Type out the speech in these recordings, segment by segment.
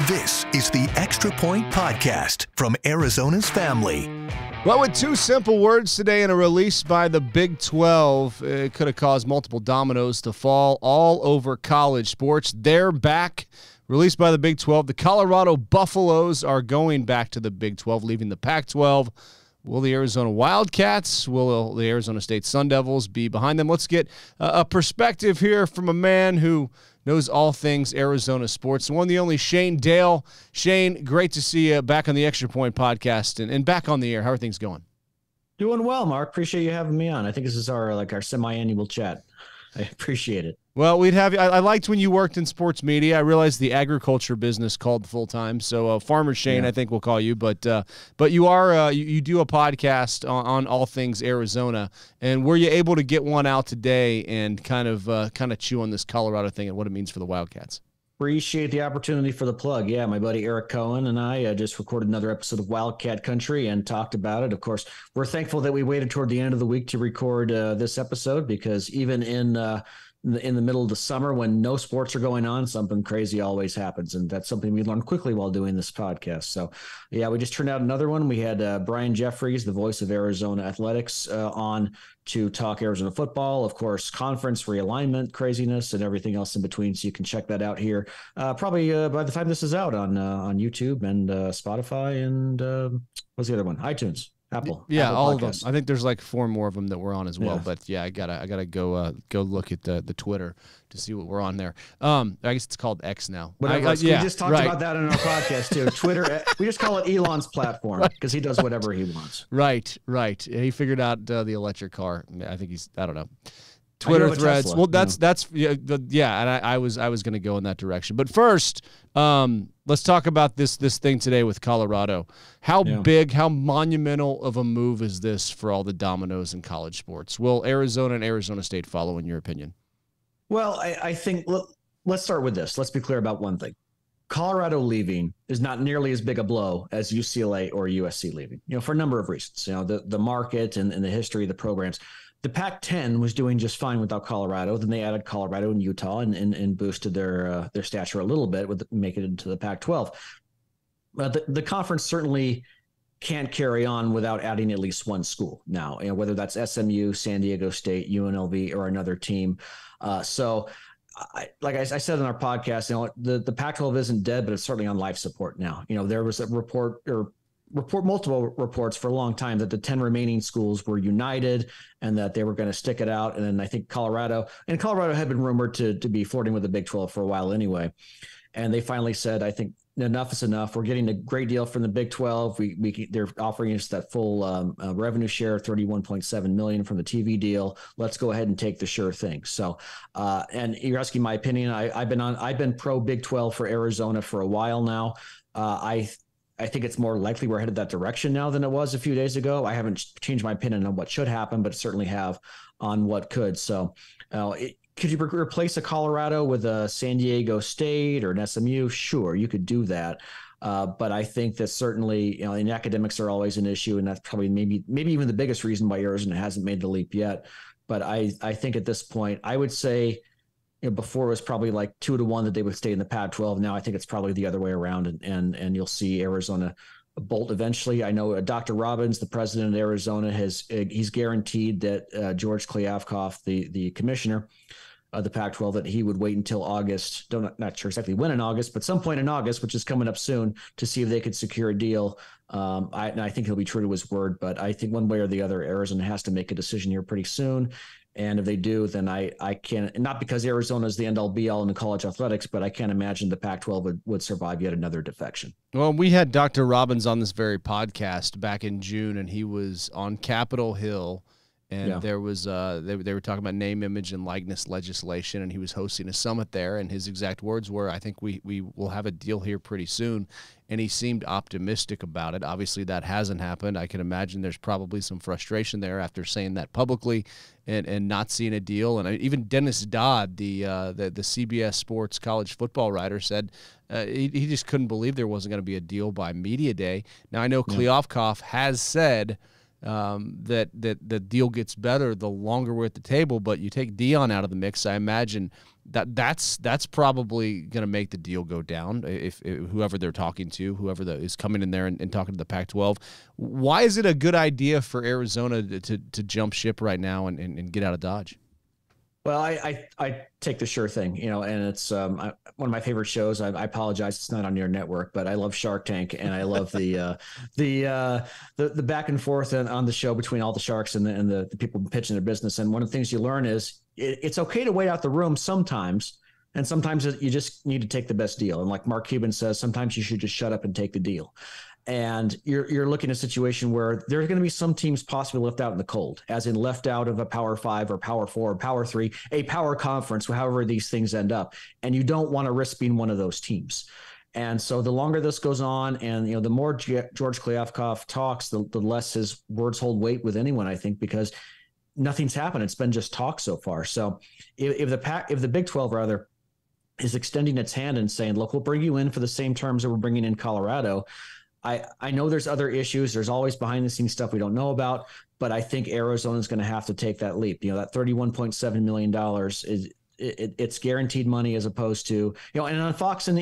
This is the Extra Point Podcast from Arizona's Family. Well, with two simple words today and a release by the Big 12, it could have caused multiple dominoes to fall all over college sports. They're back. Released by the Big 12. The Colorado Buffaloes are going back to the Big 12, leaving the Pac-12. Will the Arizona Wildcats, will the Arizona State Sun Devils be behind them? Let's get a perspective here from a man who knows all things Arizona sports. The one, the only, Shane Dale. Shane, great to see you back on the Extra Point podcast and back on the air. How are things going? Doing well, Mark. Appreciate you having me on. I think this is our semi-annual chat. I appreciate it. Well, we'd have you. I liked when you worked in sports media. I realized the agriculture business called full time. So, Farmer Shane, yeah. I think we'll call you. But you are you do a podcast on all things Arizona. And were you able to get one out today and kind of chew on this Colorado thing and what it means for the Wildcats? Appreciate the opportunity for the plug. Yeah, my buddy Eric Cohen and I just recorded another episode of Wildcat Country and talked about it. Of course, we're thankful that we waited toward the end of the week to record this episode because even in the middle of the summer when no sports are going on, something crazy always happens. And that's something we learned quickly while doing this podcast. So, yeah, we just turned out another one. We had Brian Jeffries, the voice of Arizona Athletics, on to talk Arizona football, of course, conference realignment, craziness, and everything else in between. So you can check that out here probably by the time this is out on YouTube and Spotify and what's the other one? iTunes. Apple. Yeah, Apple all Podcasts. of them. I think there's like 4 more of them that we're on as well. Yeah. But yeah, I gotta go look at the Twitter to see what we're on there. I guess it's called X now. We just talked about that in our podcast too. Twitter. We just call it Elon's platform because he does whatever he wants. Right. He figured out the electric car. I think I don't know. Twitter threads. Tesla. Well, that's and I was going to go in that direction. But first, let's talk about this thing today with Colorado. How big, how monumental of a move is this for all the dominoes in college sports? Will Arizona and Arizona State follow, in your opinion? Well, I think let's start with this. Let's be clear about one thing. Colorado leaving is not nearly as big a blow as UCLA or USC leaving, for a number of reasons. The market and the history of the programs. The Pac-10 was doing just fine without Colorado. Then they added Colorado and Utah and boosted their stature a little bit with making it into the Pac-12. But the conference certainly can't carry on without adding at least one school now, whether that's SMU, San Diego State, UNLV, or another team. So like I said in our podcast, the Pac-12 isn't dead, but it's certainly on life support now. There was a multiple reports for a long time that the 10 remaining schools were united and that they were going to stick it out. And then I think Colorado had been rumored to be flirting with the Big 12 for a while anyway. And they finally said, I think enough is enough. We're getting a great deal from the Big 12. They're offering us that full revenue share, $31.7 million from the TV deal. Let's go ahead and take the sure thing. So, and you're asking my opinion. I've been pro Big 12 for Arizona for a while now. I think it's more likely we're headed that direction now than it was a few days ago. I haven't changed my opinion on what should happen, but certainly have on what could. So could you replace a Colorado with a San Diego State or an SMU? Sure, you could do that. But I think that certainly, in academics are always an issue, and that's probably maybe even the biggest reason why Arizona hasn't made the leap yet. But I think at this point, I would say, before it was probably like 2-1 that they would stay in the Pac-12. Now I think it's probably the other way around, and you'll see Arizona bolt eventually. I know Dr. Robbins, the president of Arizona, he's guaranteed that George Kliavkoff, the commissioner of the Pac-12, that he would wait until August. Not sure exactly when in August, but some point in August, which is coming up soon, to see if they could secure a deal. I think he'll be true to his word, but I think one way or the other, Arizona has to make a decision here pretty soon. And if they do, then I can't, not because Arizona is the end all be all in the college athletics, but I can't imagine the Pac-12 would survive yet another defection. Well, we had Dr. Robbins on this very podcast back in June, and he was on Capitol Hill, and there was they were talking about name, image, and likeness legislation, and he was hosting a summit there, and his exact words were, I think we will have a deal here pretty soon, and he seemed optimistic about it. Obviously, that hasn't happened. I can imagine there's probably some frustration there after saying that publicly and not seeing a deal. And even Dennis Dodd, the CBS Sports college football writer, said he just couldn't believe there wasn't going to be a deal by media day. Now, I know Kliavkoff has said that the deal gets better the longer we're at the table. But you take Dion out of the mix, I imagine that's probably going to make the deal go down if whoever they're talking to, whoever is coming in there and talking to the Pac-12. Why is it a good idea for Arizona to jump ship right now and get out of Dodge? Well, I take the sure thing, and it's one of my favorite shows. I apologize, it's not on your network, but I love Shark Tank, and I love the back and forth on the show between all the sharks and the people pitching their business. And one of the things you learn is it's okay to wait out the room sometimes, and sometimes you just need to take the best deal. And like Mark Cuban says, sometimes you should just shut up and take the deal. And you're looking at a situation where there's going to be some teams possibly left out in the cold, as in left out of a Power 5 or Power 4 or Power 3, a power conference, however these things end up. And you don't want to risk being one of those teams. And so the longer this goes on, and the more George Kliavkoff talks, the less his words hold weight with anyone, I think, because nothing's happened. It's been just talk so far. So if the Big 12 rather is extending its hand and saying, look, we'll bring you in for the same terms that we're bringing in Colorado. I know there's other issues. There's always behind the scenes stuff we don't know about, but I think Arizona is going to have to take that leap. That $31.7 million it's guaranteed money, as opposed to, and on Fox and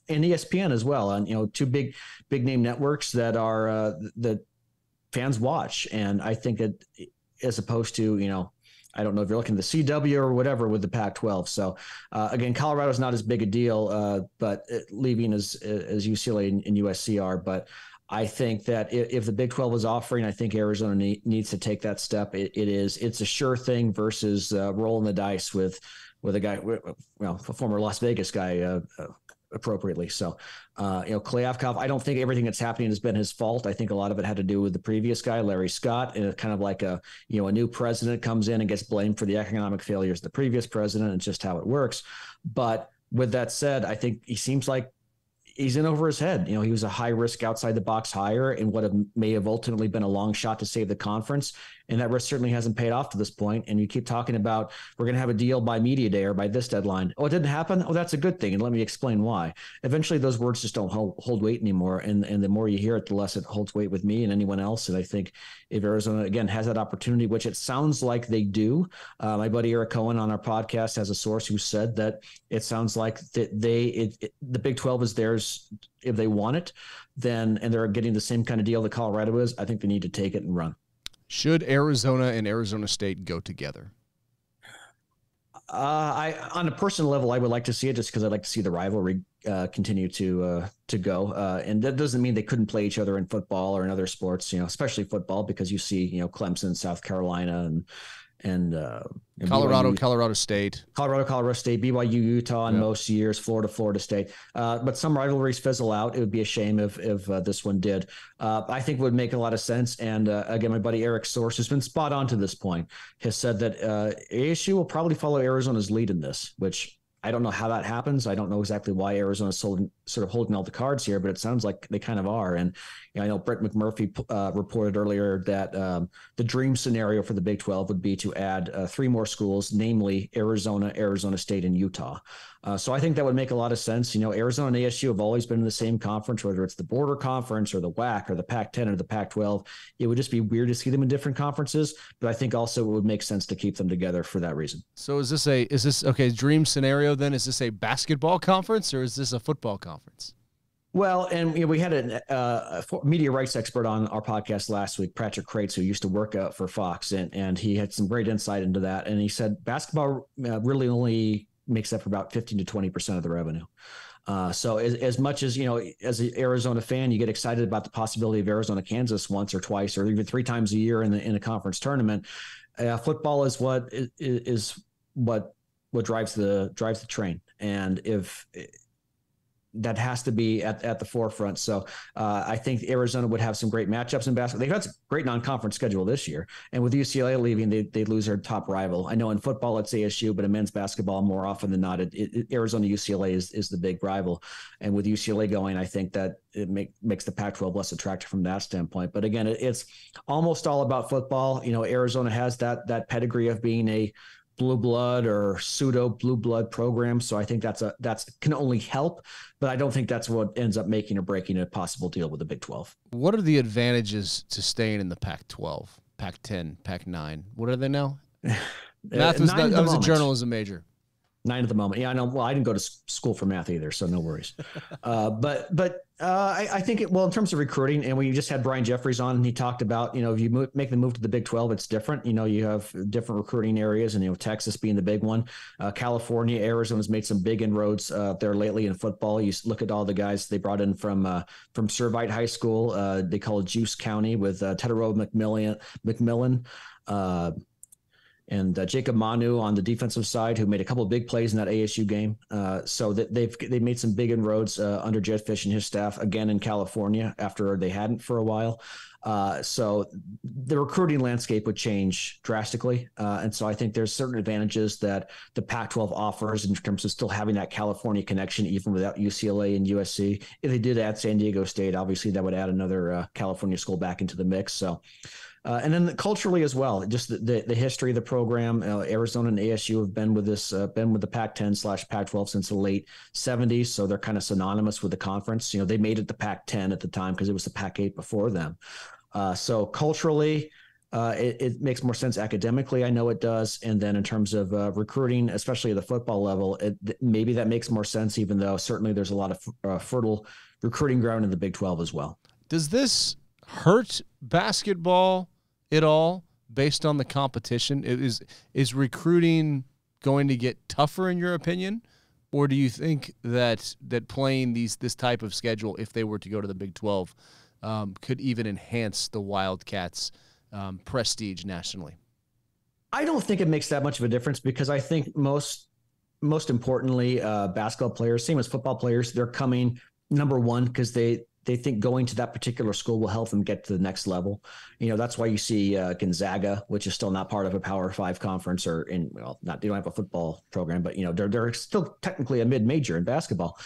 ESPN as well, on, two big name networks that are, that fans watch. And I think that, as opposed to, I don't know if you're looking at the CW or whatever with the Pac-12. So again, Colorado's not as big a deal, but leaving as UCLA and USC are. But I think that if the Big 12 is offering, I think Arizona needs to take that step. It's a sure thing versus rolling the dice with a guy, a former Las Vegas guy, appropriately. So, Kliavkoff, I don't think everything that's happening has been his fault. I think a lot of it had to do with the previous guy, Larry Scott, and it's kind of like a new president comes in and gets blamed for the economic failures of the previous president. It's just how it works. But with that said, I think he seems like he's in over his head. He was a high risk outside the box hire in what may have ultimately been a long shot to save the conference. And that risk certainly hasn't paid off to this point. And you keep talking about, we're going to have a deal by media day or by this deadline. Oh, it didn't happen. Oh, that's a good thing. And let me explain why. Eventually those words just don't hold weight anymore. And the more you hear it, the less it holds weight with me and anyone else. And I think if Arizona, again, has that opportunity, which it sounds like they do. My buddy Eric Cohen on our podcast has a source who said that it sounds like that the Big 12 is theirs if they want it, and they're getting the same kind of deal that Colorado is. I think they need to take it and run. Should Arizona and Arizona State go together? On a personal level, I would like to see it, just because I'd like to see the rivalry continue to go. And that doesn't mean they couldn't play each other in football or in other sports, especially football, because you see, Clemson, South Carolina, and Colorado, BYU, Colorado State, BYU, Utah, in most years, Florida State. But some rivalries fizzle out. It would be a shame if this one did. I think it would make a lot of sense. And again, my buddy Eric Source, who's been spot on to this point, has said that ASU will probably follow Arizona's lead in this, which I don't know how that happens. I don't know exactly why Arizona's sort of holding all the cards here, but it sounds like they kind of are. And I know Brett McMurphy reported earlier that the dream scenario for the Big 12 would be to add 3 more schools, namely Arizona, Arizona State, and Utah. So I think that would make a lot of sense. Arizona and ASU have always been in the same conference, whether it's the Border Conference or the WAC or the Pac-10 or the Pac-12. It would just be weird to see them in different conferences, but I think also it would make sense to keep them together for that reason. So is this okay, dream scenario then? Is this a basketball conference or is this a football conference? Well, and we had a media rights expert on our podcast last week, Patrick Kreitz, who used to work for Fox, and he had some great insight into that. And he said basketball really only makes up for about 15 to 20% of the revenue. So as much as, as an Arizona fan, you get excited about the possibility of Arizona, Kansas once or twice, or even 3 times a year in a conference tournament. Football is what drives the train. And if that has to be at the forefront. So I think Arizona would have some great matchups in basketball. They've had a great non-conference schedule this year. And with UCLA leaving, they lose their top rival. I know in football it's ASU, but in men's basketball, more often than not, Arizona UCLA is the big rival. And with UCLA going, I think that it makes the Pac-12 less attractive from that standpoint. But again, it's almost all about football. Arizona has that pedigree of being blue blood or pseudo blue blood programs. So I think that's can only help, but I don't think that's what ends up making or breaking a possible deal with the Big 12. What are the advantages to staying in the Pac-12, Pac-10, Pac-9? What are they now? Math was I was a journalism major. 9 at the moment. Yeah, I know. Well, I didn't go to school for math either, so no worries. But I think in terms of recruiting, and we just had Brian Jeffries on, and he talked about, if you make the move to the Big 12, it's different. You have different recruiting areas, and Texas being the big one. California, Arizona's made some big inroads there lately in football. You look at all the guys they brought in from Servite High School. They call it Juice County with Tedero McMillan. And Jacob Manu on the defensive side, who made a couple of big plays in that ASU game. So that they've made some big inroads under Jed Fish and his staff again in California after they hadn't for a while. So the recruiting landscape would change drastically. And so I think there's certain advantages that the Pac-12 offers in terms of still having that California connection, even without UCLA and USC. If they did add San Diego State, obviously that would add another California school back into the mix. So. And then culturally as well, just the history of the program. Arizona and ASU have been with the Pac-10 / Pac-12 since the late 70s, so they're kind of synonymous with the conference. They made it the Pac-10 at the time because it was the Pac-8 before them. So culturally, it makes more sense. Academically, I know it does. And then in terms of recruiting, especially at the football level, maybe that makes more sense, even though certainly there's a lot of fertile recruiting ground in the Big 12 as well. Does this hurt basketball at all based on the competition? Is recruiting going to get tougher in your opinion, or do you think that playing this type of schedule, if they were to go to the Big 12, could even enhance the Wildcats' prestige nationally? I don't think it makes that much of a difference, because I think most importantly, basketball players, same as football players, they're coming number one because they think going to that particular school will help them get to the next level. That's why you see Gonzaga, which is still not part of a Power 5 conference, they don't have a football program, but they're still technically a mid-major in basketball.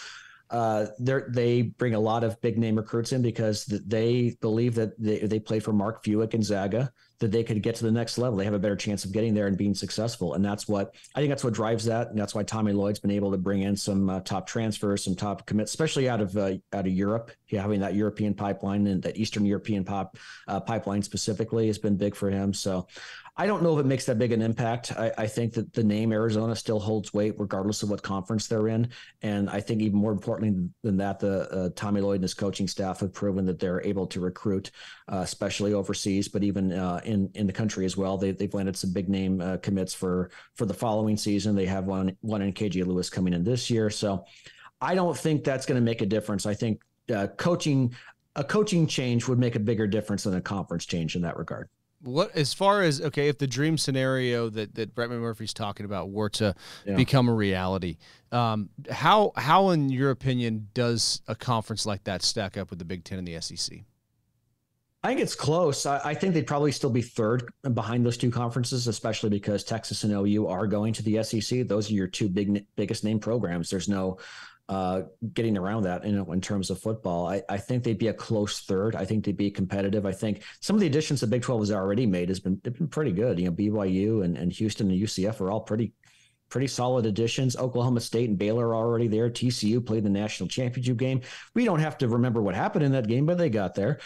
They bring a lot of big name recruits in because they believe that they play for Mark Few at Gonzaga, that they could get to the next level. They have a better chance of getting there and being successful. And that's what drives that. And that's why Tommy Lloyd's been able to bring in some top transfers, some top commits, especially out of Europe. Having that European pipeline and that Eastern European pipeline specifically has been big for him. So I don't know if it makes that big an impact. I think that the name Arizona still holds weight regardless of what conference they're in. And I think even more importantly than that, the Tommy Lloyd and his coaching staff have proven that they're able to recruit, especially overseas, but even in the country as well. They've landed some big name commits for the following season. They have one in KJ Lewis coming in this year. So I don't think that's going to make a difference. I think a coaching change would make a bigger difference than a conference change in that regard. What, as far as, okay, if the dream scenario that Brett McMurphy's talking about were to become a reality, how in your opinion does a conference like that stack up with the Big Ten and the SEC? I think it's close. I think they'd probably still be third behind those two conferences, especially because Texas and OU are going to the SEC. Those are your two biggest name programs. There's no getting around that, in terms of football. I think they'd be a close third. I think they'd be competitive. I think some of the additions the Big 12 has already made they've been pretty good. BYU and Houston and UCF are all pretty solid additions. Oklahoma State and Baylor are already there. TCU played the national championship game. We don't have to remember what happened in that game, but they got there.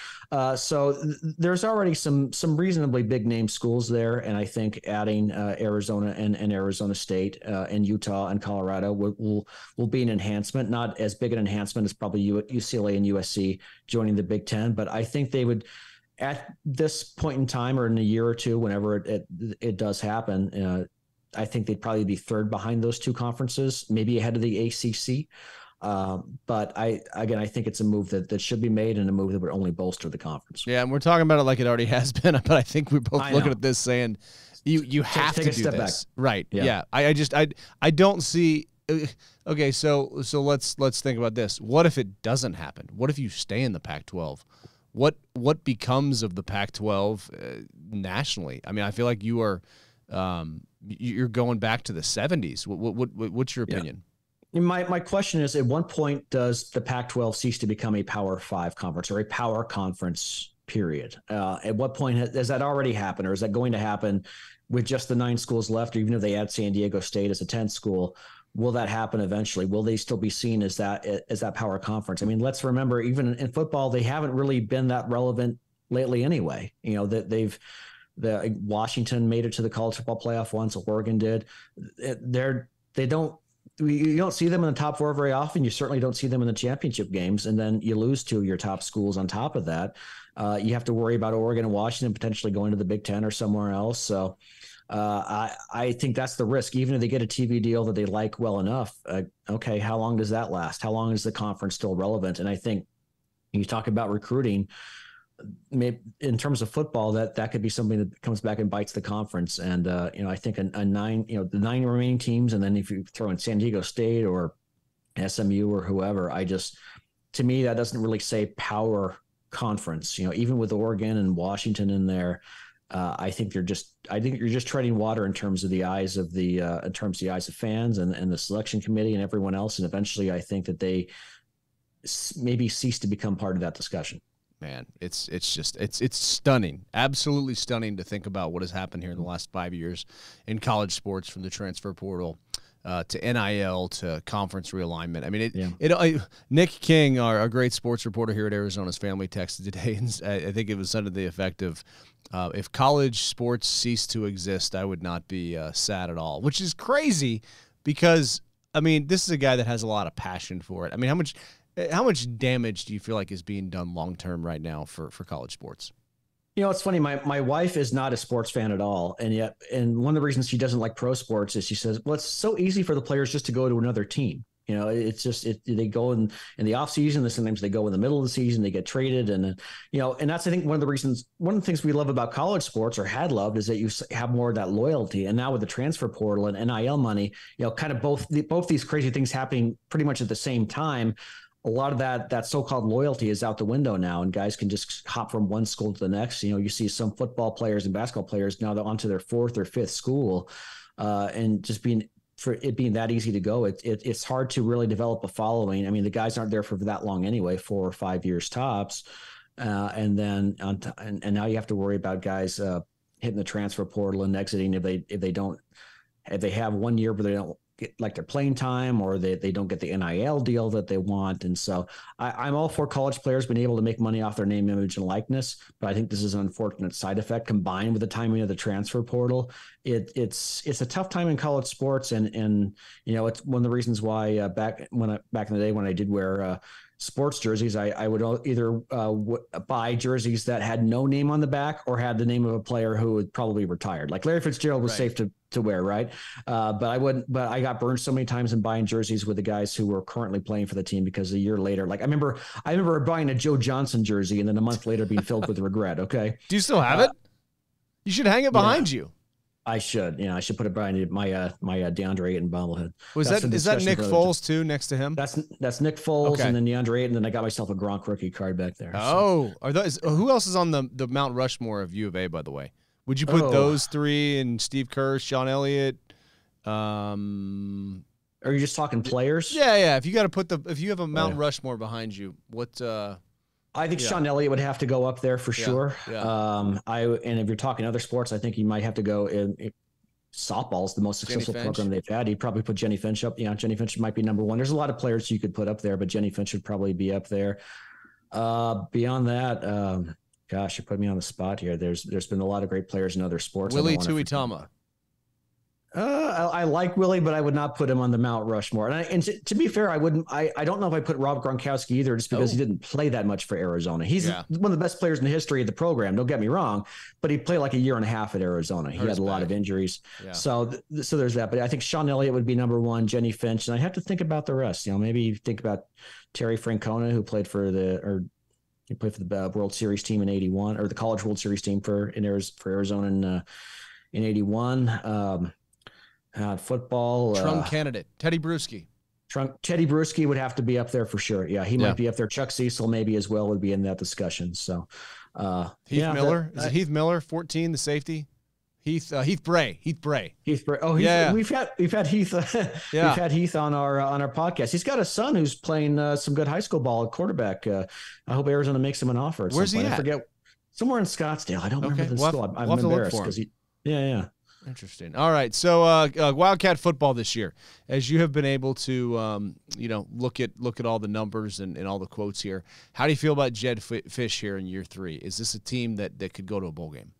So there's already some reasonably big name schools there. And I think adding Arizona and Arizona State and Utah and Colorado will be an enhancement, not as big an enhancement as probably UCLA and USC joining the Big Ten. But I think they would, at this point in time or in a year or two, whenever it does happen, I think they'd probably be third behind those two conferences, maybe ahead of the ACC. But I think it's a move that should be made, and a move that would only bolster the conference. Yeah, and we're talking about it like it already has been, but I think we're both looking at this saying you have to do this. Back. Right. Yeah. I don't see. Okay, so let's think about this. What if it doesn't happen? What if you stay in the Pac-12? What becomes of the Pac-12 nationally? I mean, I feel like you are you're going back to the 70s. What's your opinion? Yeah. My question is, at what point does the Pac-12 cease to become a Power 5 conference or a power conference, period? At what point has that already happened, or is that going to happen with just the 9 schools left, or even if they add San Diego State as a 10th school, will that happen eventually? Will they still be seen as that power conference? I mean, let's remember, even in football, they haven't really been that relevant lately anyway. You know, that Washington made it to the college football playoff once. Oregon did. You don't see them in the top 4 very often. You certainly don't see them in the championship games. And then you lose 2 of your top schools on top of that. You have to worry about Oregon and Washington potentially going to the Big Ten or somewhere else. So I think that's the risk. Even if they get a TV deal that they like well enough, okay, how long does that last? How long is the conference still relevant? And I think when you talk about recruiting, maybe in terms of football, that could be something that comes back and bites the conference. And I think the 9 remaining teams, and then if you throw in San Diego State or SMU or whoever, to me that doesn't really say power conference. Even with Oregon and Washington in there, I think you're just treading water in terms of the eyes of fans and the selection committee and everyone else. And eventually, I think that they maybe cease to become part of that discussion. Man, it's stunning, absolutely stunning to think about what has happened here in the last 5 years in college sports, from the transfer portal to NIL to conference realignment. I mean, Nick King, our great sports reporter here at Arizona's Family, texted today, and I think it was under the effect of, if college sports ceased to exist, I would not be sad at all, which is crazy because, I mean, this is a guy that has a lot of passion for it. I mean, how much damage do you feel like is being done long-term right now for college sports? It's funny. My wife is not a sports fan at all. And one of the reasons she doesn't like pro sports is she says, well, it's so easy for the players just to go to another team. It's just, they go in the off season. Sometimes they go in the middle of the season, they get traded. And that's, I think, one of the things we love about college sports, or had loved, is that you have more of that loyalty. And now with the transfer portal and NIL money, kind of both these crazy things happening pretty much at the same time, a lot of that so-called loyalty is out the window now, and guys can just hop from one school to the next. You see some football players and basketball players now they're onto their 4th or 5th school, and just being that easy to go, it's hard to really develop a following. I mean, the guys aren't there for that long anyway, 4 or 5 years tops, and now you have to worry about guys hitting the transfer portal and exiting if they have 1 year where they don't get like their playing time, or they don't get the NIL deal that they want. And so I'm all for college players being able to make money off their name, image, and likeness, but I think this is an unfortunate side effect combined with the timing of the transfer portal. It's a tough time in college sports, and it's one of the reasons why back in the day when I did wear sports jerseys, I would either buy jerseys that had no name on the back or had the name of a player who had probably retired. Like Larry Fitzgerald was safe to wear, right? But I got burned so many times in buying jerseys with the guys who were currently playing for the team, because a year later, like I remember buying a Joe Johnson jersey and then a month later being filled with regret. Okay. Do you still have it? You should hang it behind you. I should, I should put it behind my DeAndre Ayton bobblehead. Is that Nick Foles too next to him? That's Nick Foles, okay. And then DeAndre Ayton, and then I got myself a Gronk rookie card back there. Oh, who else is on the Mount Rushmore of U of A, by the way? Would you put those 3 and Steve Kerr, Sean Elliott? Are you just talking players? Yeah. If you have a Mount Rushmore behind you, what? I think Sean Elliott would have to go up there for sure. Yeah. And if you're talking other sports, I think you might have to go in softball's the most successful program they've had. You'd probably put Jenny Finch up. Jenny Finch might be number 1. There's a lot of players you could put up there, but Jenny Finch would probably be up there. Beyond that, gosh, you put me on the spot here. There's been a lot of great players in other sports. Willie Tuitama. I like Willie, but I would not put him on the Mount Rushmore. And to be fair, I wouldn't. I don't know if I put Rob Gronkowski either, just because he didn't play that much for Arizona. He's one of the best players in the history of the program. Don't get me wrong, but he played like a year and a half at Arizona. He had a lot of injuries, so there's that. But I think Sean Elliott would be number 1, Jenny Finch, and I have to think about the rest. Maybe think about Terry Francona, who played for the World Series team in '81, or the College World Series team for Arizona in '81. Football. Trump candidate, Teddy Bruschi. Teddy Bruschi would have to be up there for sure. Yeah, he might be up there. Chuck Cecil maybe as well would be in that discussion. So Heath Miller. Is it Heath Miller, 14, the safety? Heath Bray. Oh, we've had Heath. We've had Heath on our podcast. He's got a son who's playing some good high school ball at quarterback. I hope Arizona makes him an offer. Where's he at? I forget. Somewhere in Scottsdale. I don't remember the school. I'm embarrassed because he. Yeah. Interesting. All right. So Wildcat football this year, as you have been able to, look at all the numbers and all the quotes here, how do you feel about Jed Fish here in year 3? Is this a team that could go to a bowl game?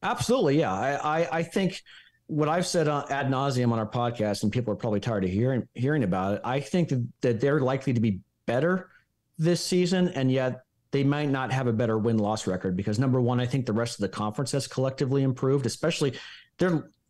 Absolutely. Yeah. I think what I've said ad nauseum on our podcast, and people are probably tired of hearing about it. I think that they're likely to be better this season, and yet they might not have a better win-loss record because, number one, I think the rest of the conference has collectively improved, especially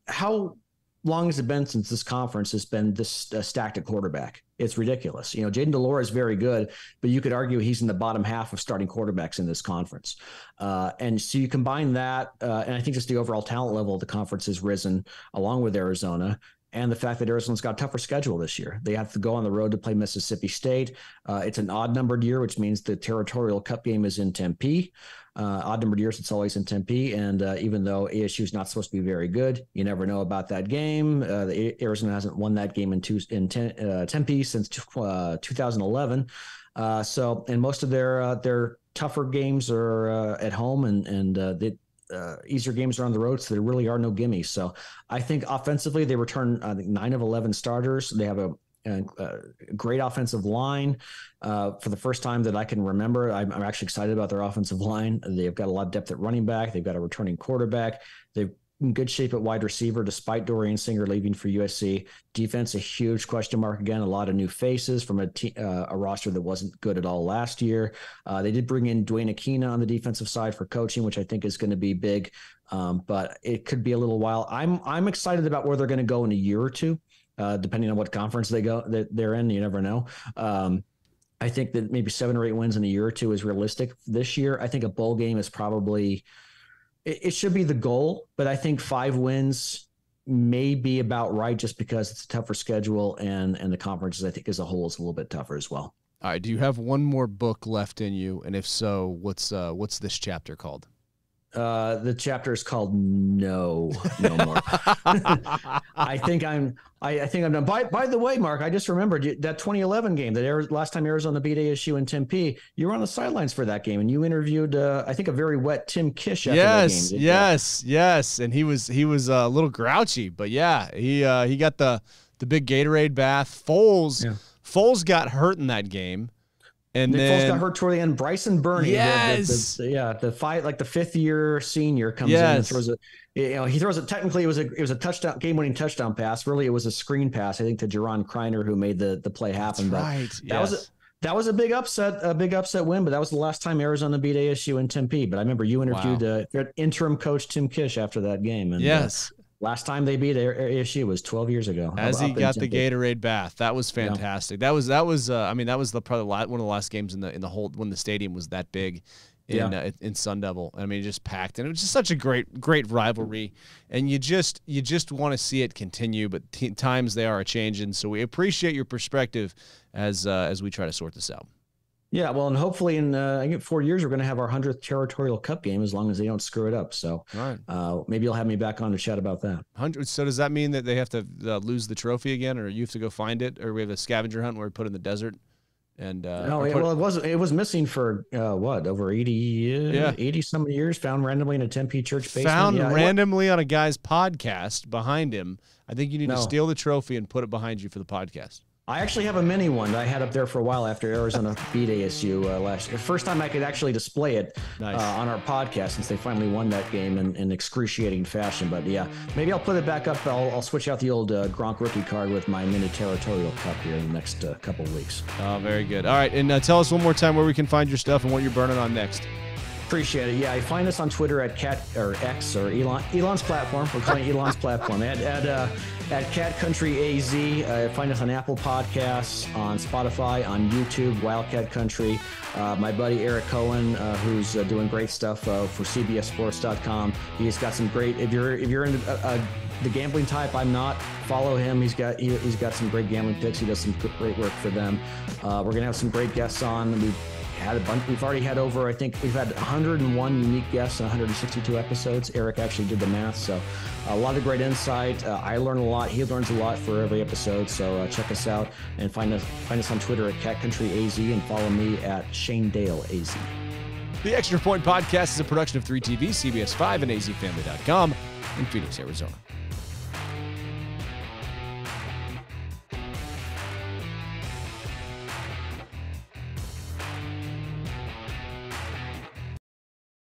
how long has it been since this conference has been this stacked at quarterback? It's ridiculous. Jaden DeLore is very good, but you could argue he's in the bottom half of starting quarterbacks in this conference. And so you combine that, and I think just the overall talent level of the conference has risen along with Arizona. And the fact that Arizona's got a tougher schedule this year. They have to go on the road to play Mississippi State. It's an odd-numbered year, which means the Territorial Cup game is in Tempe. Odd-numbered years, it's always in Tempe. And even though ASU is not supposed to be very good, you never know about that game. Arizona hasn't won that game in Tempe since 2011. And most of their tougher games are at home, and easier games are on the road, so there really are no gimmies. So I think offensively they return 9 of 11 starters. They have a great offensive line for the first time that I can remember. I'm actually excited about their offensive line. They've got a lot of depth at running back. They've got a returning quarterback. They've in good shape at wide receiver, despite Dorian Singer leaving for USC. Defense, a huge question mark again. A lot of new faces from a roster that wasn't good at all last year. They did bring in Dwayne Aquina on the defensive side for coaching, which I think is going to be big. But it could be a little while. I'm excited about where they're going to go in a year or two, depending on what conference they're in. You never know. I think that maybe 7 or 8 wins in a year or two is realistic this year. I think a bowl game is probably. It should be the goal, but I think 5 wins may be about right just because it's a tougher schedule and the conferences, I think, as a whole is a little bit tougher as well. All right. Do you have one more book left in you? And if so, what's this chapter called? The chapter is called No More. I think I'm done. By the way, Mark, I just remembered that 2011 game last time Arizona beat ASU in Tempe. You were on the sidelines for that game, and you interviewed I think a very wet Tim Kish after that game. Yes, and he was a little grouchy, but yeah, he got the big Gatorade bath. Foles got hurt in that game. And Nick then Foles got hurt toward the end. Bryson Burney, the fight, like the 5th-year senior comes in and throws he throws it. Technically, it was a touchdown, game-winning touchdown pass. Really, it was a screen pass, I think, to Jerron Kreiner, who made the play happen. That's right. That was a big upset win. But that was the last time Arizona beat ASU in Tempe. But I remember you interviewed interim coach Tim Kish after that game. And, last time they beat ASU was 12 years ago. As he got the Gatorade bath, that was fantastic. Yeah. That was probably one of the last games in the whole when the stadium was that big in Sun Devil. I mean, just packed, and it was just such a great rivalry. And you just want to see it continue, but times they are a changing. So we appreciate your perspective as we try to sort this out. Yeah, well, and hopefully in I think 4 years we're going to have our 100th Territorial Cup game, as long as they don't screw it up. So maybe you'll have me back on to chat about that. 100. So does that mean that they have to lose the trophy again, or you have to go find it, or we have a scavenger hunt where we put it in the desert? And it was missing for over 80 some years, found randomly in a Tempe church basement. Found randomly on a guy's podcast behind him. I think you need to steal the trophy and put it behind you for the podcast. I actually have a mini one that I had up there for a while after Arizona beat ASU last year. First time I could actually display it on our podcast since they finally won that game in excruciating fashion. But yeah, maybe I'll put it back up. I'll switch out the old Gronk rookie card with my mini Territorial Cup here in the next couple of weeks. Oh, very good. All right, and tell us one more time where we can find your stuff and what you're burning on next. Appreciate it. Yeah, I find us on Twitter at X or Elon's platform. We're calling it Elon's platform. At Cat Country AZ. Find us on Apple Podcasts, on Spotify, on YouTube, Wildcat Country. My buddy Eric Cohen, who's doing great stuff for CBSSports.com. He's got some great. If you're into the gambling type, I'm not. Follow him. He's got some great gambling picks. He does some great work for them. We're gonna have some great guests on. We've already had over, I think we've had 101 unique guests in 162 episodes. Eric actually did the math, so a lot of great insight. I learn a lot. He learns a lot for every episode. So check us out and find us on Twitter at Cat Country AZ and follow me at Shane Dale AZ. The Extra Point Podcast is a production of 3TV, CBS 5, and azfamily.com in Phoenix, Arizona.